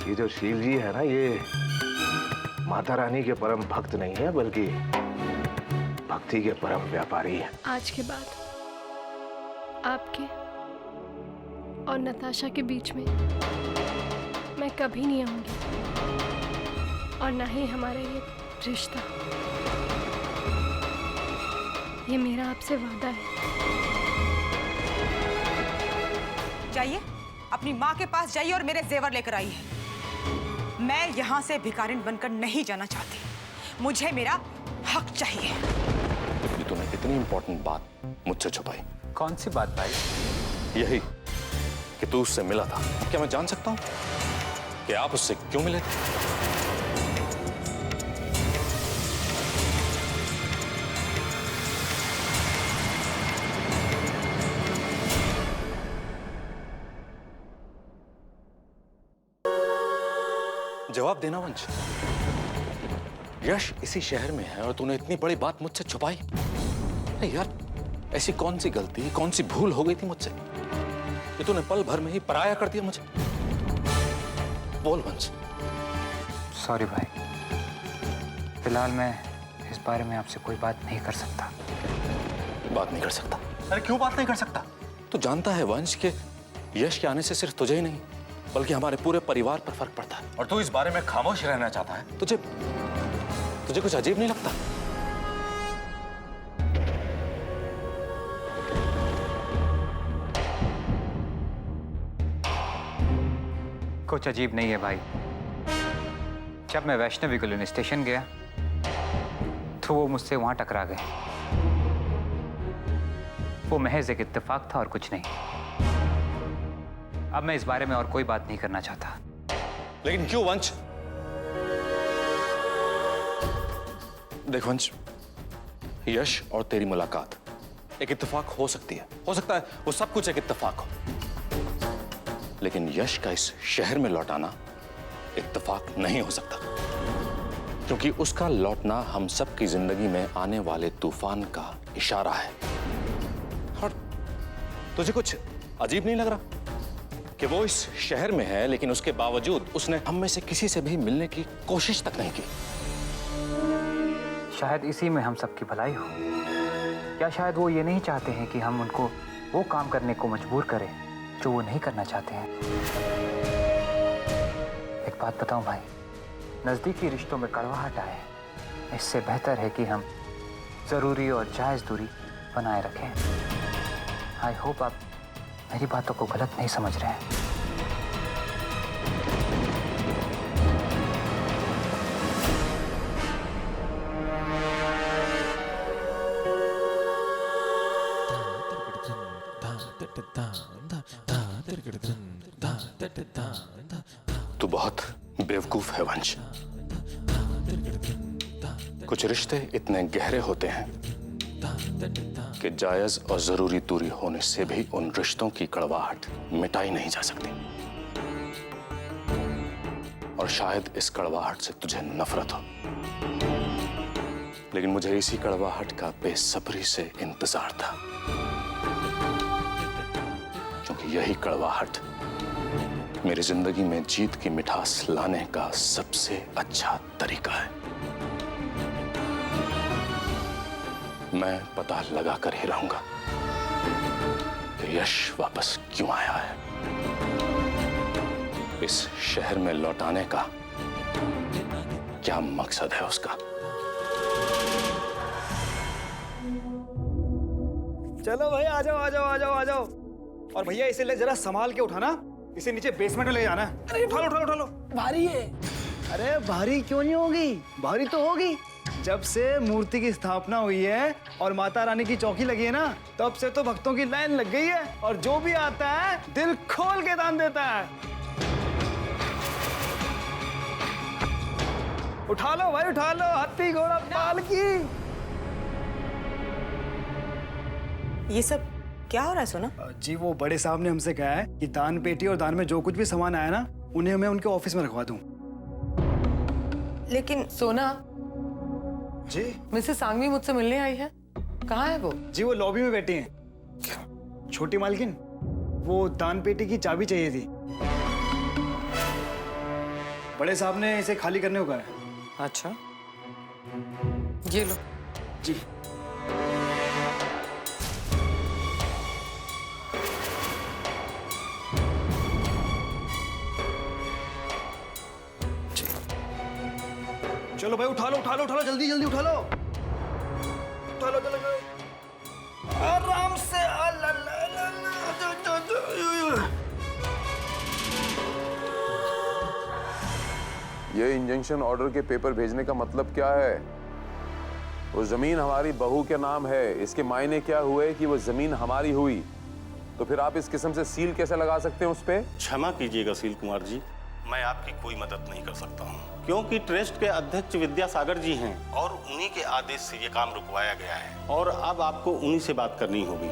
ये जो शील जी है ना, ये माता रानी के परम भक्त नहीं है, बल्कि भक्ति के परम व्यापारी है। आज के बाद आपके और नताशा के बीच में मैं कभी नहीं आऊंगी, और ना ही हमारा ये रिश्ता। ये मेरा आपसे वादा है। जाइए, अपनी माँ के पास जाइए और मेरे जेवर लेकर आइए। मैं यहाँ से भिखारिन बनकर नहीं जाना चाहती। मुझे मेरा हक चाहिए। ये तूने इतनी इंपॉर्टेंट बात मुझसे छुपाई। कौन सी बात भाई? यही कि तू उससे मिला था। क्या मैं जान सकता हूँ कि आप उससे क्यों मिले थे? जवाब देना वंश। यश इसी शहर में है और तूने इतनी बड़ी बात मुझसे छुपाई। अरे यार, ऐसी कौन सी गलती, कौन सी भूल हो गई थी मुझसे कि तूने पल भर में ही पराया कर दिया मुझे? बोल वंश। सॉरी भाई, फिलहाल मैं इस बारे में आपसे कोई बात नहीं कर सकता। बात नहीं कर सकता? अरे क्यों बात नहीं कर सकता? तू जानता है वंश के यश के आने से सिर्फ तुझे ही नहीं बल्कि हमारे पूरे परिवार पर फर्क पड़ता है। और तू इस बारे में खामोश रहना चाहता है? तुझे कुछ अजीब नहीं लगता? कुछ अजीब नहीं है भाई। जब मैं वैष्णवी कॉलोनी स्टेशन गया तो वो मुझसे वहां टकरा गए। वो महज एक इत्तेफाक था और कुछ नहीं। अब मैं इस बारे में और कोई बात नहीं करना चाहता। लेकिन क्यों वंश? देख वंश, यश और तेरी मुलाकात एक इत्तेफाक हो सकती है। हो सकता है वो सब कुछ एक इत्तेफाक हो, लेकिन यश का इस शहर में लौटाना इत्तेफाक नहीं हो सकता, क्योंकि उसका लौटना हम सब की जिंदगी में आने वाले तूफान का इशारा है। और तुझे कुछ अजीब नहीं लग रहा कि वो इस शहर में है, लेकिन उसके बावजूद उसने हम में से किसी से भी मिलने की कोशिश तक नहीं की? शायद इसी में हम सबकी भलाई हो। क्या शायद वो ये नहीं चाहते हैं कि हम उनको वो काम करने को मजबूर करें जो वो नहीं करना चाहते हैं? एक बात बताऊं भाई, नजदीकी रिश्तों में कड़वाहट आए, इससे बेहतर है कि हम जरूरी और जायज दूरी बनाए रखें। आई होप आप मेरी बातों को गलत नहीं समझ रहे हैं। तू बहुत बेवकूफ है वंश। कुछ रिश्ते इतने गहरे होते हैं कि जायज और जरूरी दूरी होने से भी उन रिश्तों की कड़वाहट मिटाई नहीं जा सकती। और शायद इस कड़वाहट से तुझे नफरत हो, लेकिन मुझे इसी कड़वाहट का बेसब्री से इंतजार था, क्योंकि यही कड़वाहट मेरी जिंदगी में जीत की मिठास लाने का सबसे अच्छा तरीका है। मैं पता लगा कर ही रहूंगा कि यश वापस क्यों आया है। इस शहर में लौटाने का क्या मकसद है उसका। चलो भाई, आ जाओ आ जाओ आ जाओ आ जाओ। और भैया इसे ले जरा संभाल के उठाना, इसे नीचे बेसमेंट में ले जाना है। अरे उठा लो उठा लो उठा लो। भारी है। अरे भारी क्यों नहीं होगी, भारी तो होगी। जब से मूर्ति की स्थापना हुई है और माता रानी की चौकी लगी है ना, तब से तो भक्तों की लाइन लग गई है, और जो भी आता है दिल खोल के दान देता है। उठा लो भाई उठा लो, हाथी घोड़ा पालकी। ये सब क्या हो रहा है सोना? जी वो बड़े साहब ने हमसे कहा है कि दान पेटी और दान में जो कुछ भी सामान आया ना, उन्हें मैं उनके ऑफिस में रखवा दूं। लेकिन सोना जी मिसेस सांगवी मुझसे मिलने आई है, कहाँ है वो? जी वो लॉबी में बैठी हैं। छोटी मालकिन, वो दान पेटी की चाबी चाहिए थी। बड़े साहब ने इसे खाली करने को कहा है। अच्छा, ये लो। जी। चलो भाई उठा लो जल्दी जल्दी उठा लो चलो आराम से। ये इंजंक्शन ऑर्डर के पेपर भेजने का मतलब क्या है? वो जमीन हमारी बहू के नाम है। इसके मायने क्या हुए कि वो जमीन हमारी हुई, तो फिर आप इस किस्म से सील कैसे लगा सकते हैं उस पे? क्षमा कीजिएगा सील कुमार जी, मैं आपकी कोई मदद नहीं कर सकता हूँ, क्योंकि ट्रस्ट के अध्यक्ष विद्यासागर जी हैं और उन्हीं के आदेश से ये काम रुकवाया गया है और अब आपको उन्हीं से बात करनी होगी।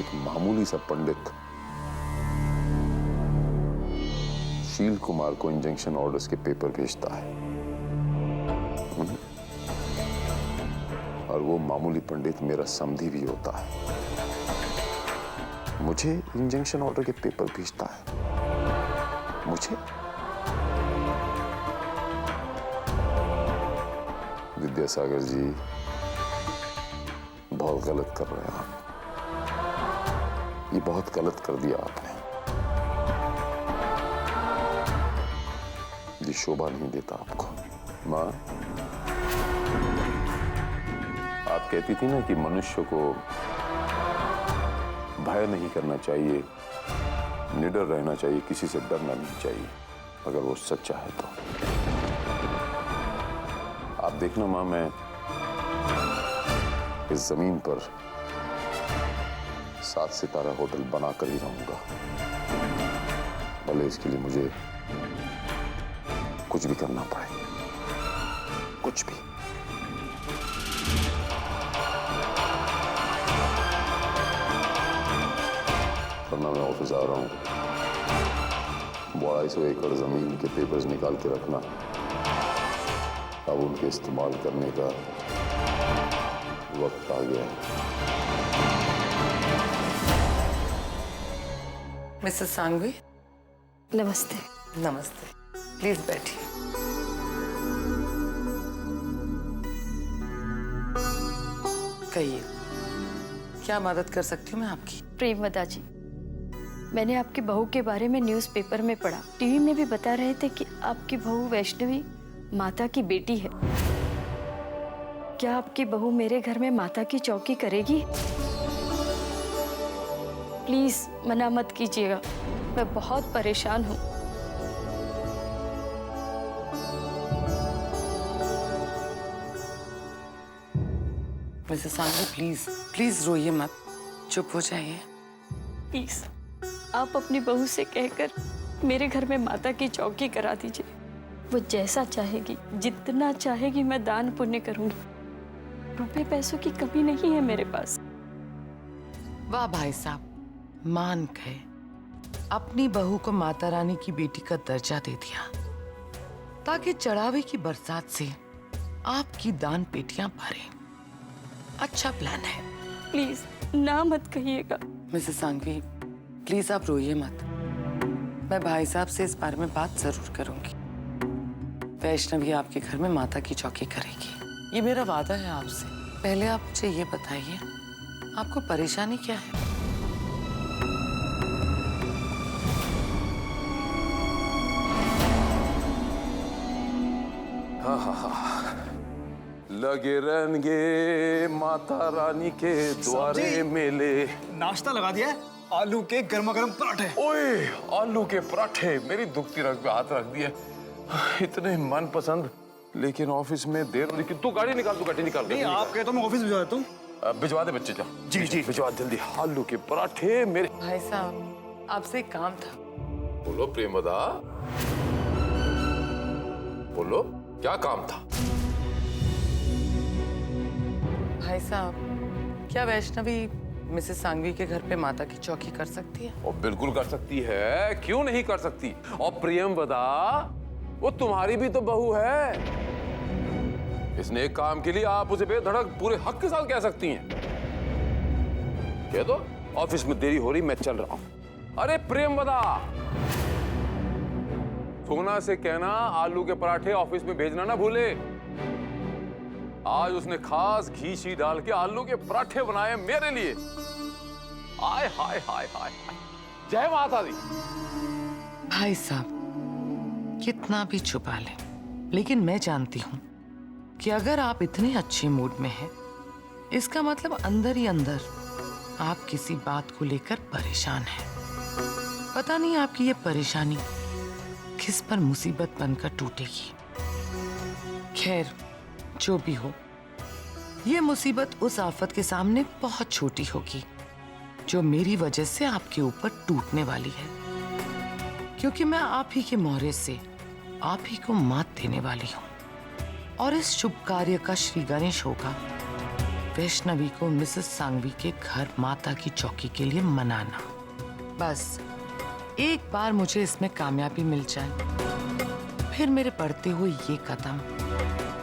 एक मामूली सा पंडित शील कुमार को इंजंक्शन ऑर्डर्स के पेपर भेजता है और वो मामूली पंडित मेरा समधी भी होता है, मुझे इंजंक्शन ऑर्डर के पेपर भेजता है। मुझे विद्यासागर जी बहुत गलत कर रहे हैं आप। ये बहुत गलत कर दिया आपने। ये शोभा नहीं देता आपको। माँ, आप कहती थी ना कि मनुष्य को भय नहीं करना चाहिए, निडर रहना चाहिए, किसी से डरना नहीं चाहिए, अगर वो सच्चा है तो। आप देखना माँ, मैं इस जमीन पर 7 सितारा होटल बनाकर ही रहूंगा, भले इसके लिए मुझे कुछ भी करना पड़े, कुछ भी। वरना मैं ऑफिस आ रहा हूं, 250 एकड़ जमीन के पेपर्स निकाल के रखना, अब उनके इस्तेमाल करने का वक्त आ गया है। मिसेस सांघवी, नमस्ते। नमस्ते, प्लीज बैठिए। कहिए, क्या मदद कर सकती हूँ मैं आपकी? प्रेमवदा जी, मैंने आपकी बहू के बारे में न्यूज़पेपर में पढ़ा, टीवी में भी बता रहे थे कि आपकी बहू वैष्णवी माता की बेटी है। क्या आपकी बहू मेरे घर में माता की चौकी करेगी? प्लीज मना मत कीजिएगा, मैं बहुत परेशान हूँ। मिसेस सांघवी, प्लीज प्लीज रोइए मत, चुप हो जाइए। प्लीज आप अपनी बहू से कहकर मेरे घर में माता की चौकी करा दीजिए। वो जैसा चाहेगी, जितना चाहेगी मैं दान पुण्य करूंगी। रुपए पैसों की कमी नहीं है मेरे पास। वाह भाई साहब, मान गए, अपनी बहू को माता रानी की बेटी का दर्जा दे दिया ताकि चढ़ावे की बरसात से आपकी दान पेटियां भरे। अच्छा प्लान है। प्लीज ना मत कहिएगा। मिसेस सांघवी, प्लीज आप रोइए मत, मैं भाई साहब से इस बारे में बात जरूर करूंगी। वैष्णवी आपके घर में माता की चौकी करेगी, ये मेरा वादा है आपसे। पहले आप मुझे ये बताइए, आपको परेशानी क्या है? लगे रहेंगे माता रानी के द्वारे मेले। नाश्ता लगा दिया है, आलू के गर्मा गर्म पराठे। ओए, आलू के पराठे मेरी दुखती रग पे हाथ रख दिए। इतने मनपसंद, लेकिन ऑफिस में देर हो रही। तू गाड़ी निकाल, तू गाड़ी निकाल। नहीं, आप कहे तो मैं ऑफिस भिजवा देता हूँ। भिजवा दे बच्चे, जाओ। जी जी भिजवा जल्दी। आलू के पराठे मेरे। भाई साहब, आपसे एक काम था। बोलो प्रेमदा, बोलो क्या काम था? भाई साहब, क्या वैष्णवी मिसेस सांघवी के घर पे माता की चौकी कर सकती है? और बिल्कुल कर सकती है, क्यों नहीं कर सकती। और प्रियमवदा, वो तुम्हारी भी तो बहू है। इसने एक काम के लिए आप उसे बेधड़क पूरे हक के साथ कह सकती हैं। कह दो, ऑफिस में देरी हो रही, मैं चल रहा हूं। अरे प्रेमवदा, सोना से कहना आलू के पराठे ऑफिस में भेजना ना भूले। आज उसने खास घी शी डाल के आलू के पराठे बनाए मेरे लिए। हाय हाय हाय हाय हाय, जय माता दी। भाई साहब कितना भी छुपा लें, लेकिन मैं जानती हूं कि अगर आप इतने अच्छे मूड में हैं, इसका मतलब अंदर ही अंदर आप किसी बात को लेकर परेशान हैं। पता नहीं आपकी ये परेशानी किस पर मुसीबत बनकर टूटेगी। खैर जो भी हो, ये मुसीबत उस आफत के सामने बहुत छोटी होगी जो मेरी वजह से आपके ऊपर टूटने वाली है, क्योंकि मैं आप ही के मोहरे से आप ही को मात देने वाली हूँ। और इस शुभ कार्य का श्री गणेश होगा वैष्णवी को मिसेस सांघवी के घर माता की चौकी के लिए मनाना। बस एक बार मुझे इसमें कामयाबी मिल जाए, फिर मेरे बढ़ते हुए ये कदम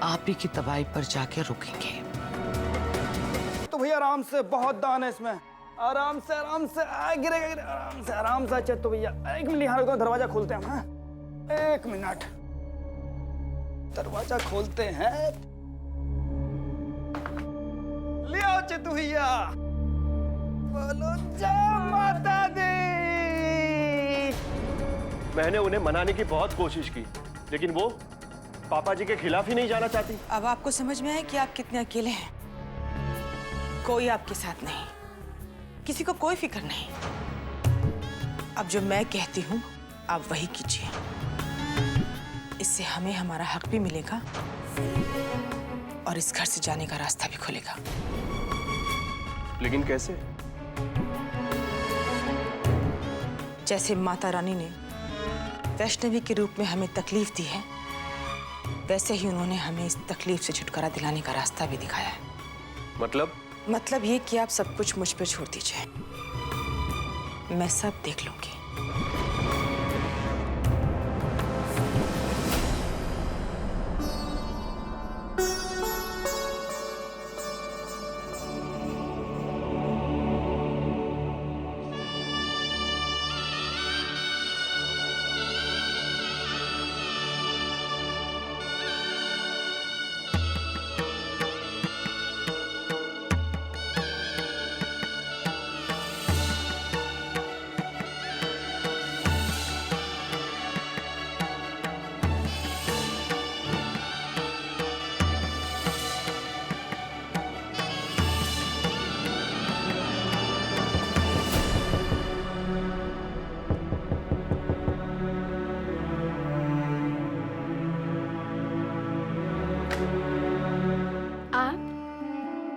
आप ही की तबाही पर जाके रुकेंगे। तो भैया आराम से, बहुत दान है इसमें। आराम से आराम से, गिरेगा गिरेगा, आराम से आराम से। अच्छा तो भैया 1 मिनट यहाँ रुको, दरवाजा खोलते हैं हम। हाँ 1 मिनट, दरवाजा खोलते हैं। ले आओ चित्तू भैया, बोलो जय माता दी। मैंने उन्हें मनाने की बहुत कोशिश की, लेकिन वो पापा जी के खिलाफ ही नहीं जाना चाहती। अब आपको समझ में आया कि आप कितने अकेले हैं। कोई आपके साथ नहीं, किसी को कोई फिक्र नहीं। अब जो मैं कहती हूँ आप वही कीजिए, इससे हमें हमारा हक भी मिलेगा और इस घर से जाने का रास्ता भी खुलेगा। लेकिन कैसे? जैसे माता रानी ने वैष्णवी के रूप में हमें तकलीफ दी है, वैसे ही उन्होंने हमें इस तकलीफ से छुटकारा दिलाने का रास्ता भी दिखाया है। मतलब ये कि आप सब कुछ मुझ पर छोड़ दीजिए, मैं सब देख लूंगी।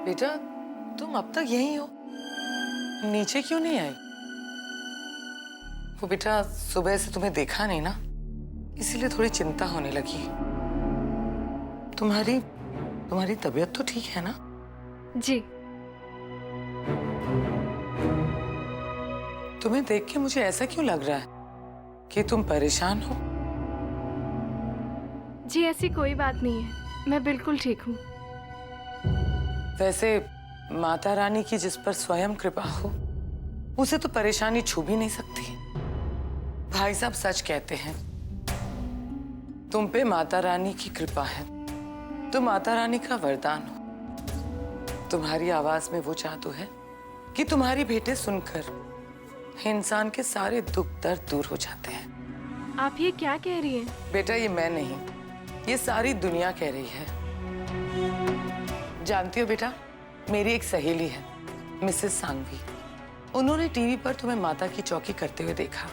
बेटा तुम अब तक यहीं हो, नीचे क्यों नहीं आई? वो बेटा सुबह से तुम्हें देखा नहीं ना, इसीलिए थोड़ी चिंता होने लगी। तुम्हारी तबीयत तो ठीक है ना? जी। तुम्हें देख के मुझे ऐसा क्यों लग रहा है कि तुम परेशान हो? जी ऐसी कोई बात नहीं है, मैं बिल्कुल ठीक हूँ। वैसे माता रानी की जिस पर स्वयं कृपा हो, उसे तो परेशानी छू भी नहीं सकती। भाई साहब सच कहते हैं, तुम पे माता रानी की कृपा है, तुम माता रानी का वरदान हो। तुम्हारी आवाज में वो जादू है कि तुम्हारी भेंटें सुनकर इंसान के सारे दुख दर्द दूर हो जाते हैं। आप ये क्या कह रही हैं? बेटा ये मैं नहीं, ये सारी दुनिया कह रही है। जानती हो बेटा, मेरी एक सहेली है मिसेस सांघवी, उन्होंने टीवी पर तुम्हें माता की चौकी करते हुए देखा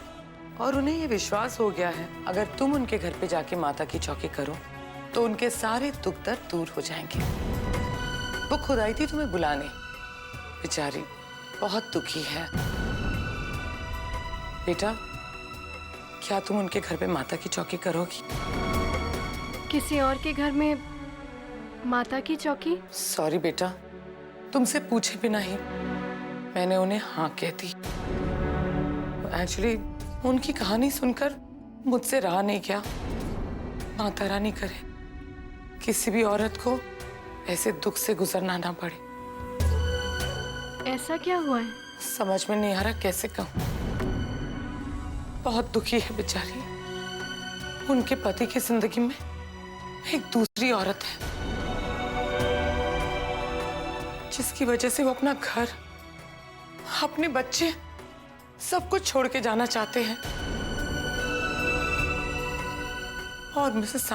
और उन्हें ये विश्वास हो गया है अगर तुम उनके घर पे जाके माता की चौकी करो तो उनके सारे दुख दर्द दूर हो जाएंगे। वो खुद आई थी तुम्हें बुलाने, बेचारी बहुत दुखी है। बेटा क्या तुम उनके घर पे माता की चौकी करोगी? किसी और के घर में माता की चौकी? सॉरी बेटा, तुमसे पूछे बिना ही मैंने उन्हें हाँ कह दी। एक्चुअली उनकी कहानी सुनकर मुझसे रहा नहीं गया। माता रानी करे किसी भी औरत को ऐसे दुख से गुजरना ना पड़े। ऐसा क्या हुआ है? समझ में नहीं आ रहा कैसे कहूं। बहुत दुखी है बेचारी। उनके पति की जिंदगी में एक दूसरी औरत है, जिसकी वजह से वो अपना घर, अपने बच्चे, सब कुछ छोड़ के जाना चाहते हैं। और मिसेस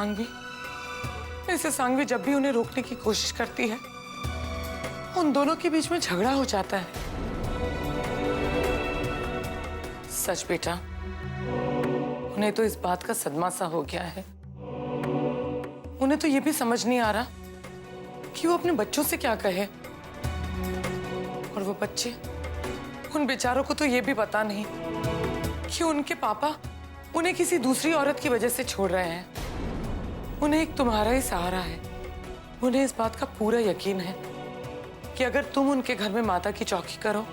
सांघवी जब भी उन्हें रोकने की कोशिश करती है, उन दोनों के बीच में झगड़ा हो जाता है। सच बेटा, उन्हें तो इस बात का सदमा सा हो गया है। उन्हें तो ये भी समझ नहीं आ रहा कि वो अपने बच्चों से क्या कहे। और वो बच्चे, उन बेचारों को तो ये भी पता नहीं कि उनके पापा उन्हें किसी दूसरी औरत की वजह से छोड़ रहे हैं। उन्हें एक तुम्हारा ही सहारा है। उन्हें इस बात का पूरा यकीन है कि अगर तुम उनके घर में माता की चौकी करो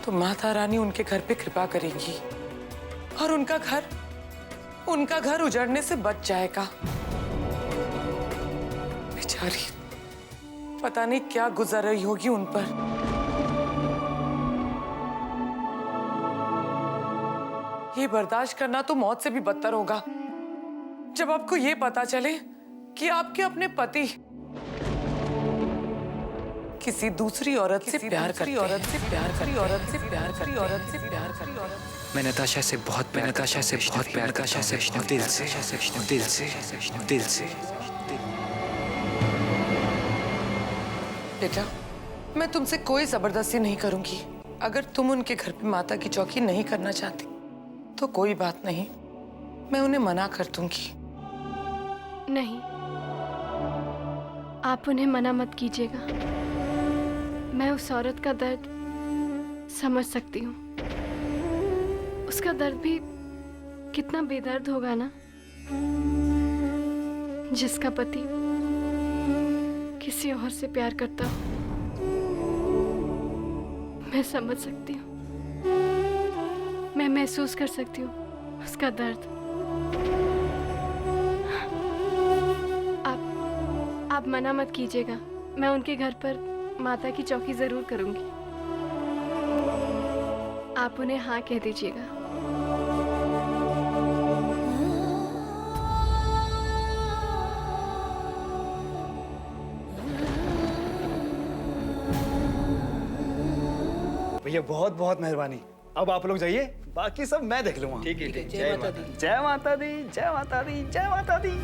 तो माता रानी उनके घर पे कृपा करेगी और उनका घर उजड़ने से बच जाएगा। बेचारी, पता नहीं क्या गुजर रही होगी उन पर। ये बर्दाश्त करना तो मौत से भी बदतर होगा जब आपको ये पता चले कि आपके अपने पति किसी दूसरी औरत से प्यार करते हैं। मैं नताशा से बहुत प्यार करता हूं, दिल से। बेटा, मैं तुमसे कोई जबरदस्ती नहीं करूंगी। अगर तुम उनके घर पे माता की चौकी नहीं करना चाहती तो कोई बात नहीं, मैं उन्हें मना कर दूंगी। नहीं, आप उन्हें मना मत कीजिएगा। मैं उस औरत का दर्द समझ सकती हूँ। उसका दर्द भी कितना बेदर्द होगा ना, जिसका पति किसी और से प्यार करता हो। मैं समझ सकती हूँ, मैं महसूस कर सकती हूँ उसका दर्द। आप मना मत कीजिएगा। मैं उनके घर पर माता की चौकी जरूर करूंगी। आप उन्हें हाँ कह दीजिएगा। भैया बहुत बहुत मेहरबानी। अब आप लोग जाइए, बाकी सब मैं देख लूंगा। ठीक है, जय माता दी। जय माता दी, जय माता दी, जय माता दी।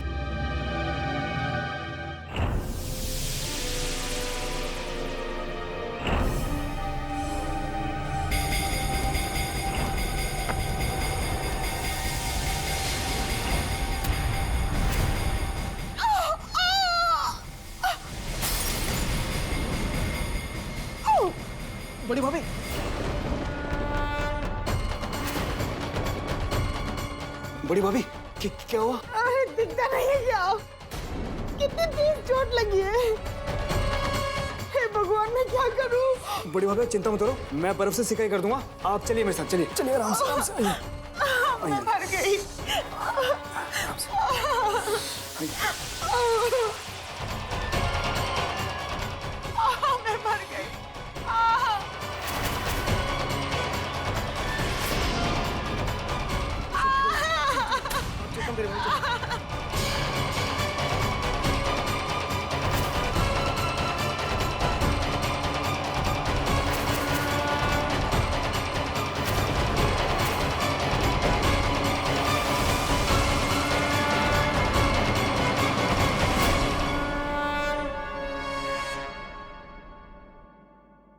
बड़ी भाभी, बड़ी भाभी, क्या हुआ? अरे दिखता नहीं है क्या? कितनी तेज चोट लगी है। हे भगवान, मैं क्या करूं? बड़ी भाभी चिंता मत करो, मैं बर्फ से सिकाई कर दूंगा। आप चलिए मेरे साथ, चलिए आराम से, आराम से। मैं मर गई।